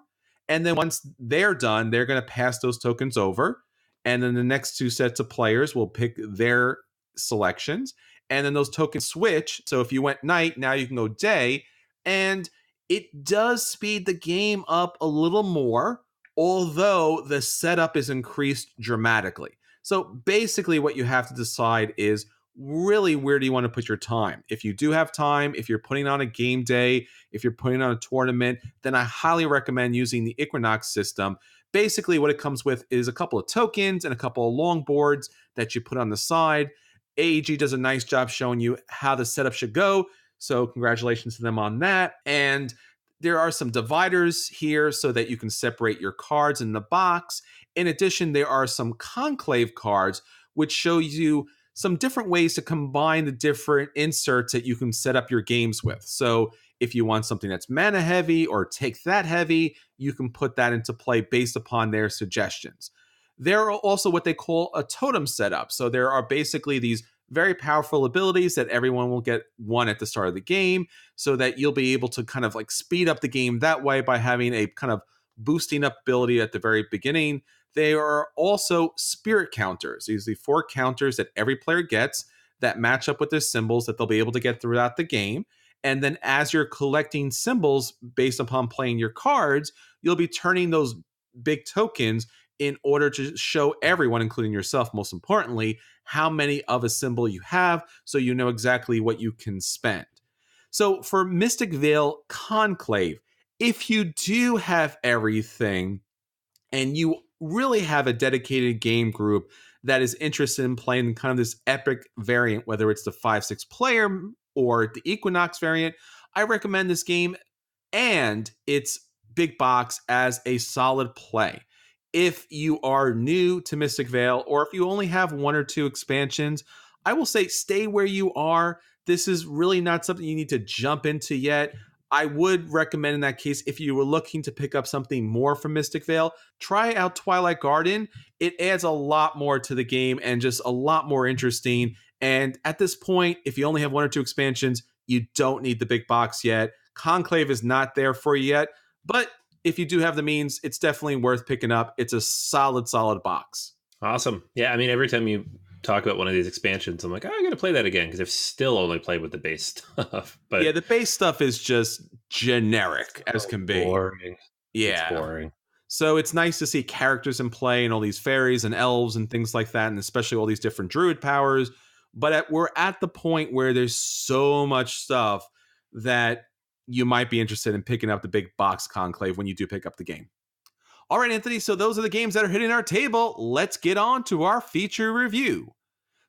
And then once they're done, they're going to pass those tokens over. And then the next two sets of players will pick their selections. And then those tokens switch. So if you went night, now you can go day. And it does speed the game up a little more, although the setup is increased dramatically. So basically what you have to decide is really where do you want to put your time? If you do have time, if you're putting on a game day, if you're putting on a tournament, then I highly recommend using the Equinox system. Basically what it comes with is a couple of tokens and a couple of long boards that you put on the side. AEG does a nice job showing you how the setup should go. So congratulations to them on that. And there are some dividers here so that you can separate your cards in the box. In addition, there are some Conclave cards, which show you some different ways to combine the different inserts that you can set up your games with. So if you want something that's mana heavy or take that heavy, you can put that into play based upon their suggestions. There are also what they call a totem setup. So there are basically these very powerful abilities that everyone will get one at the start of the game, so that you'll be able to kind of like speed up the game that way by having a kind of boosting up ability at the very beginning. They are also spirit counters. These are the 4 counters that every player gets that match up with their symbols that they'll be able to get throughout the game. And then as you're collecting symbols based upon playing your cards, you'll be turning those big tokens in order to show everyone, including yourself, most importantly, how many of a symbol you have, so you know exactly what you can spend. So for Mystic Vale Conclave, if you do have everything and you really have a dedicated game group that is interested in playing kind of this epic variant, whether it's the 5-6 player or the Equinox variant, I recommend this game and its big box as a solid play. If you are new to Mystic Vale, or if you only have 1 or 2 expansions, I will say stay where you are. This is really not something you need to jump into yet. I would recommend in that case, if you were looking to pick up something more from Mystic Vale, try out Twilight Garden. It adds a lot more to the game and just a lot more interesting. And at this point, if you only have 1 or 2 expansions, you don't need the big box yet. Conclave is not there for you yet, but if you do have the means, it's definitely worth picking up. It's a solid box. Awesome. Yeah, I mean, every time you talk about one of these expansions, I'm like, oh, I got to play that again, because I've still only played with the base stuff. But yeah, the base stuff is just generic as can be. Boring. Yeah. It's boring. So it's nice to see characters in play and all these fairies and elves and things like that, and especially all these different druid powers. But we're at the point where there's so much stuff that you might be interested in picking up the big box Conclave when you do pick up the game. All right, Anthony, so those are the games that are hitting our table. Let's get on to our feature review.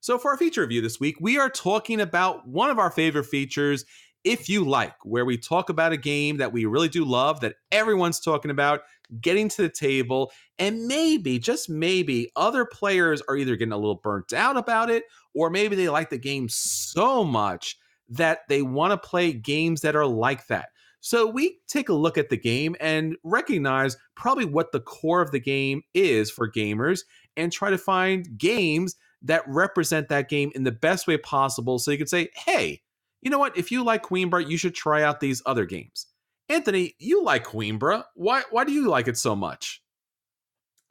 So for our feature review this week, we are talking about one of our favorite features, If You Like, where we talk about a game that we really do love, that everyone's talking about, getting to the table, and maybe, just maybe, other players are either getting a little burnt out about it, or maybe they like the game so much that they want to play games that are like that. So we take a look at the game and recognize probably what the core of the game is for gamers and try to find games that represent that game in the best way possible. So you could say, hey, you know what? If you like Coimbra, you should try out these other games. Anthony, you like Coimbra. Why do you like it so much?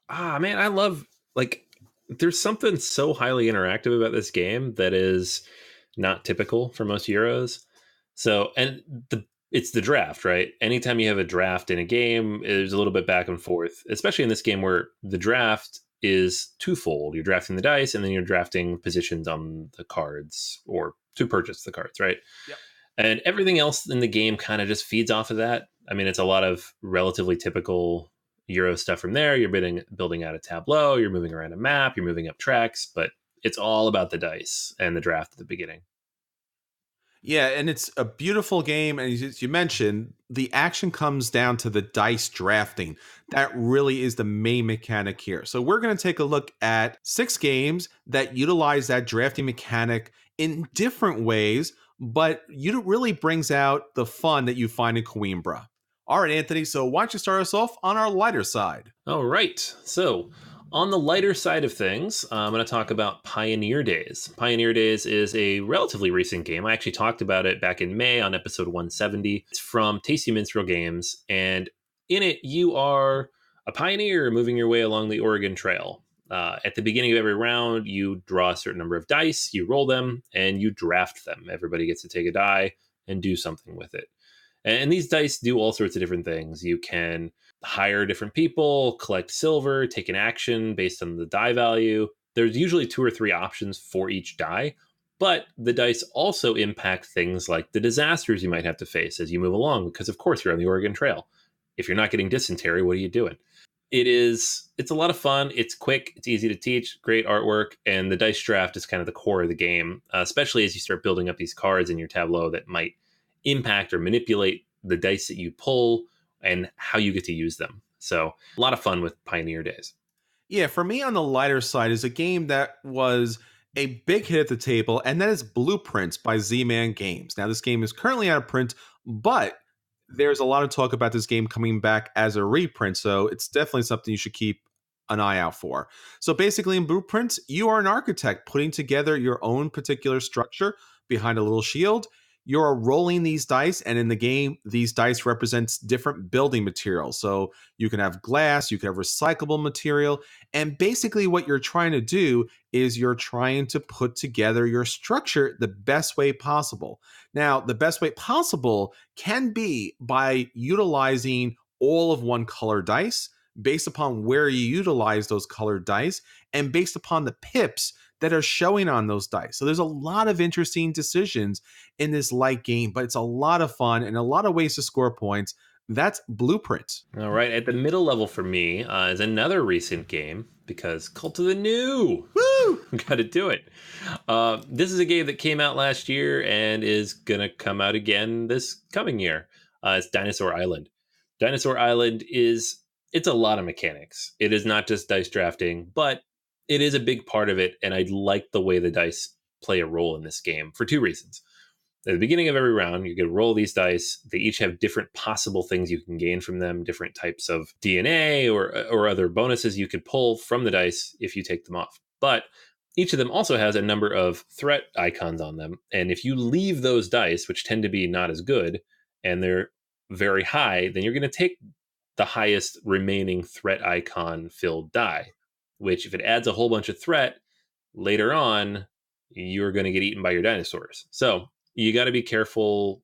Ah, man, I love, like, there's something so highly interactive about this game that is not typical for most Euros. So, and it's the draft, right? Anytime you have a draft in a game, there's a little bit back and forth, especially in this game where the draft is twofold. You're drafting the dice and then you're drafting positions on the cards or to purchase the cards, right? Yep. And everything else in the game kind of just feeds off of that. I mean, it's a lot of relatively typical Euro stuff from there. You're building out a tableau, you're moving around a map, you're moving up tracks, but it's all about the dice and the draft at the beginning. Yeah, and it's a beautiful game. And as you mentioned, the action comes down to the dice drafting. That really is the main mechanic here. So we're going to take a look at 6 games that utilize that drafting mechanic in different ways, but it really brings out the fun that you find in Coimbra. All right, Anthony, so why don't you start us off on our lighter side? All right. So on the lighter side of things, I'm going to talk about Pioneer Days. Pioneer Days is a relatively recent game. I actually talked about it back in May on episode 170. It's from Tasty Minstrel Games, and In it, you are a pioneer moving your way along the Oregon Trail. At the beginning of every round, you draw a certain number of dice, you roll them, and you draft them. Everybody gets to take a die and do something with it. And these dice do all sorts of different things. You can hire different people, collect silver, take an action based on the die value. There's usually 2 or 3 options for each die, but the dice also impact things like the disasters you might have to face as you move along, because of course you're on the Oregon Trail. If you're not getting dysentery, what are you doing? It's a lot of fun. It's quick. It's easy to teach. Great artwork. And the dice draft is kind of the core of the game, especially as you start building up these cards in your tableau that might impact or manipulate the dice that you pull and how you get to use them. So a lot of fun with Pioneer Days. Yeah, for me on the lighter side is a game that was a big hit at the table, and that is Blueprints by Z-Man Games. Now, this game is currently out of print, but there's a lot of talk about this game coming back as a reprint, so it's definitely something you should keep an eye out for. So basically, in Blueprints, you are an architect putting together your own particular structure behind a little shield. You're rolling these dice, and in the game, these dice represents different building materials. So you can have glass, you can have recyclable material, and basically what you're trying to do is you're trying to put together your structure the best way possible. Now, the best way possible can be by utilizing all of one color dice based upon where you utilize those colored dice and based upon the pips that are showing on those dice. So there's a lot of interesting decisions in this light game, but it's a lot of fun and a lot of ways to score points. That's Blueprint. All right. At the middle level for me is another recent game because Cult of the New. Woo! Got to do it. This is a game that came out last year and is going to come out again this coming year. It's Dinosaur Island. Dinosaur Island it's a lot of mechanics. It is not just dice drafting, but it is a big part of it, and I like the way the dice play a role in this game for 2 reasons. At the beginning of every round, you can roll these dice. They each have different possible things you can gain from them, different types of DNA or other bonuses you could pull from the dice if you take them off. But each of them also has a number of threat icons on them, and if you leave those dice, which tend to be not as good, and they're very high, then you're going to take the highest remaining threat icon filled die, which if it adds a whole bunch of threat later on, you're going to get eaten by your dinosaurs. So you got to be careful.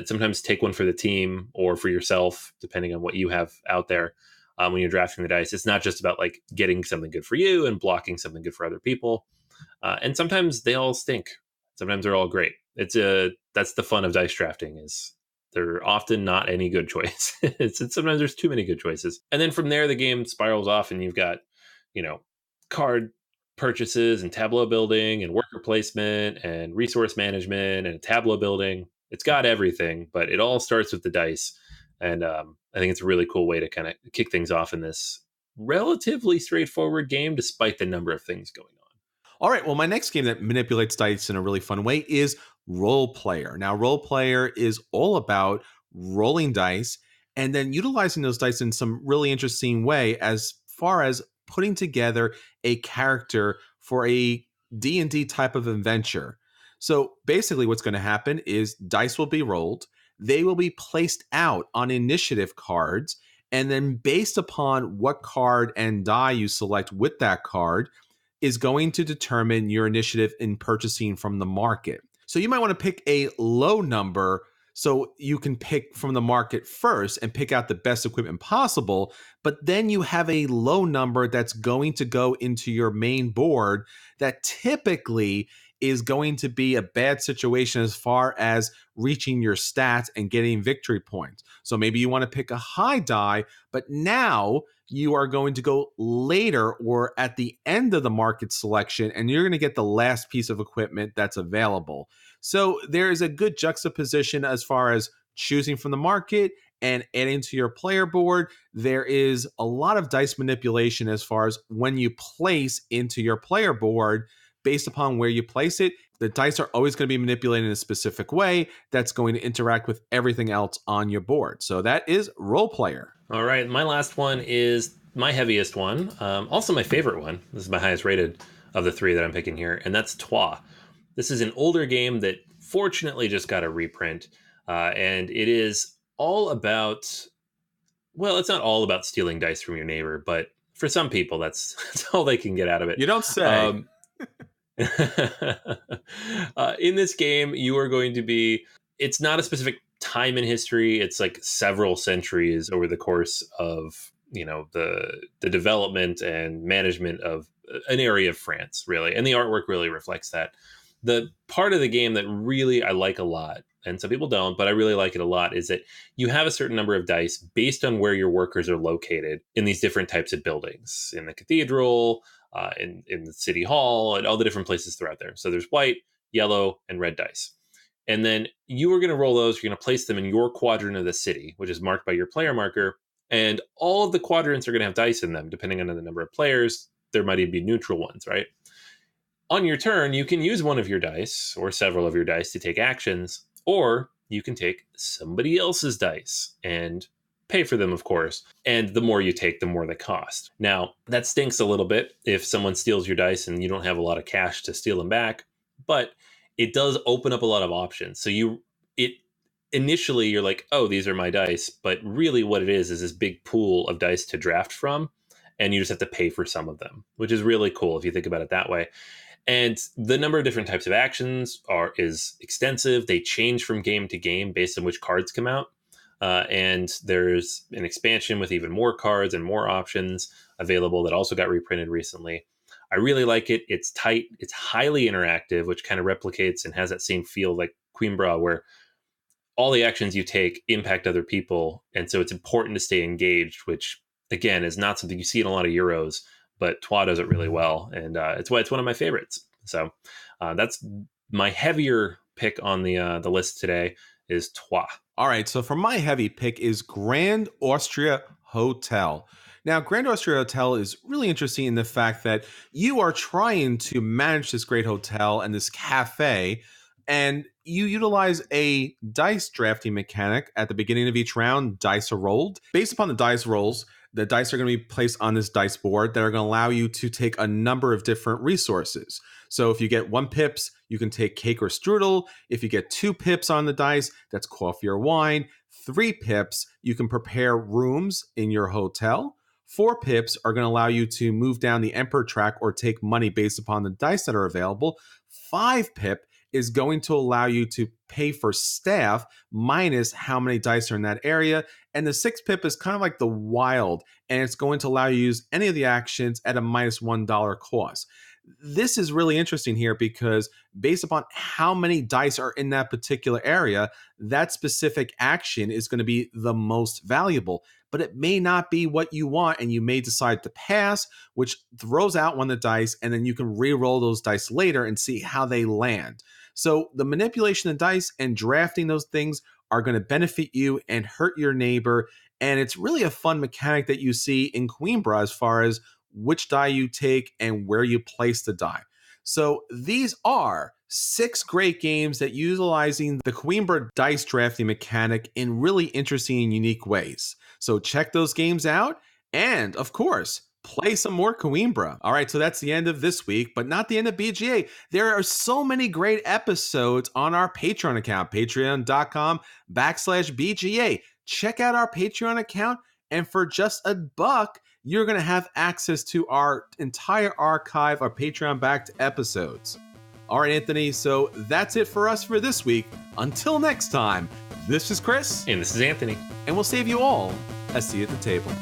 Sometimes take one for the team or for yourself, depending on what you have out there when you're drafting the dice. It's not just about like getting something good for you and blocking something good for other people. And sometimes they all stink. Sometimes they're all great. That's the fun of dice drafting is they're often not any good choice. Sometimes there's too many good choices. And then from there, the game spirals off and you've got, card purchases and tableau building and worker placement and resource management and tableau building. It's got everything, but it all starts with the dice. And I think it's a really cool way to kind of kick things off in this relatively straightforward game, despite the number of things going on. All right, well, my next game that manipulates dice in a really fun way is Role Player. Now, Role Player is all about rolling dice and then utilizing those dice in some really interesting way as far as putting together a character for a D&D type of adventure. So basically what's going to happen is dice will be rolled. They will be placed out on initiative cards. And then based upon what card and die you select with that card is going to determine your initiative in purchasing from the market. So you might want to pick a low number so you can pick from the market first and pick out the best equipment possible, but then you have a low number that's going to go into your main board that typically is going to be a bad situation as far as reaching your stats and getting victory points. So maybe you want to pick a high die, but now you are going to go later or at the end of the market selection, and you're going to get the last piece of equipment that's available. So there is a good juxtaposition as far as choosing from the market and adding to your player board. There is a lot of dice manipulation as far as when you place into your player board. Based upon where you place it, the dice are always going to be manipulated in a specific way that's going to interact with everything else on your board. So that is Role Player. All right, my last one is my heaviest one, also my favorite one. This is my highest rated of the 3 that I'm picking here, and that's Tois. This is an older game that fortunately just got a reprint, and it is all about Well, it's not all about stealing dice from your neighbor, but for some people, that's all they can get out of it. You don't say. In this game, you are going to be, it's not a specific time in history. It's like several centuries over the course of, the development and management of an area of France, really. And the artwork really reflects that. The part of the game that really I like a lot, and some people don't, but I really like it a lot, is that you have a certain number of dice based on where your workers are located in these different types of buildings, in the cathedral, in the city hall, and all the different places throughout there. So there's white, yellow, and red dice. And then you are going to roll those. You're going to place them in your quadrant of the city, which is marked by your player marker. And all of the quadrants are going to have dice in them, depending on the number of players. There might even be neutral ones, right? On your turn, you can use one of your dice or several of your dice to take actions, or you can take somebody else's dice and pay for them, of course. And the more you take, the more they cost. Now, that stinks a little bit if someone steals your dice and you don't have a lot of cash to steal them back, but it does open up a lot of options. So initially you're like, oh, these are my dice, but really what it is this big pool of dice to draft from, and you just have to pay for some of them, which is really cool if you think about it that way. And the number of different types of actions is extensive. They change from game to game based on which cards come out. And there's an expansion with even more cards and more options available that also got reprinted recently. I really like it. It's tight. It's highly interactive, which kind of replicates and has that same feel like Coimbra, where all the actions you take impact other people. And so it's important to stay engaged, which, again, is not something you see in a lot of Euros. But Tois does it really well, and it's why it's one of my favorites. So that's my heavier pick on the list today is Tois. All right, so for my heavy pick is Grand Austria Hotel. Now, Grand Austria Hotel is really interesting in the fact that you are trying to manage this great hotel and this cafe, and you utilize a dice drafting mechanic at the beginning of each round. Dice are rolled. Based upon the dice rolls, the dice are going to be placed on this dice board that are going to allow you to take a number of different resources. So if you get 1 pips, you can take cake or strudel. If you get 2 pips on the dice, that's coffee or wine. 3 pips, you can prepare rooms in your hotel. 4 pips are going to allow you to move down the Emperor track or take money based upon the dice that are available. 5 pip is going to allow you to pay for staff minus how many dice are in that area. And the 6 pip is kind of like the wild, and it's going to allow you to use any of the actions at a minus $1 cost. This is really interesting here because based upon how many dice are in that particular area, that specific action is going to be the most valuable. But it may not be what you want, and you may decide to pass, which throws out one of the dice, and then you can re-roll those dice later and see how they land. So the manipulation of dice and drafting those things are going to benefit you and hurt your neighbor, and it's really a fun mechanic that you see in Coimbra as far as which die you take and where you place the die. So these are 6 great games that utilizing the Coimbra dice drafting mechanic in really interesting and unique ways. So check those games out, and of course, play some more Coimbra. All right, so that's the end of this week, but not the end of BGA. There are so many great episodes on our Patreon account, patreon.com/BGA. Check out our Patreon account, and for just $1, you're going to have access to our entire archive of Patreon-backed episodes. All right, Anthony, so that's it for us for this week. Until next time, this is Chris. And this is Anthony. And we'll save you all a seat at the table.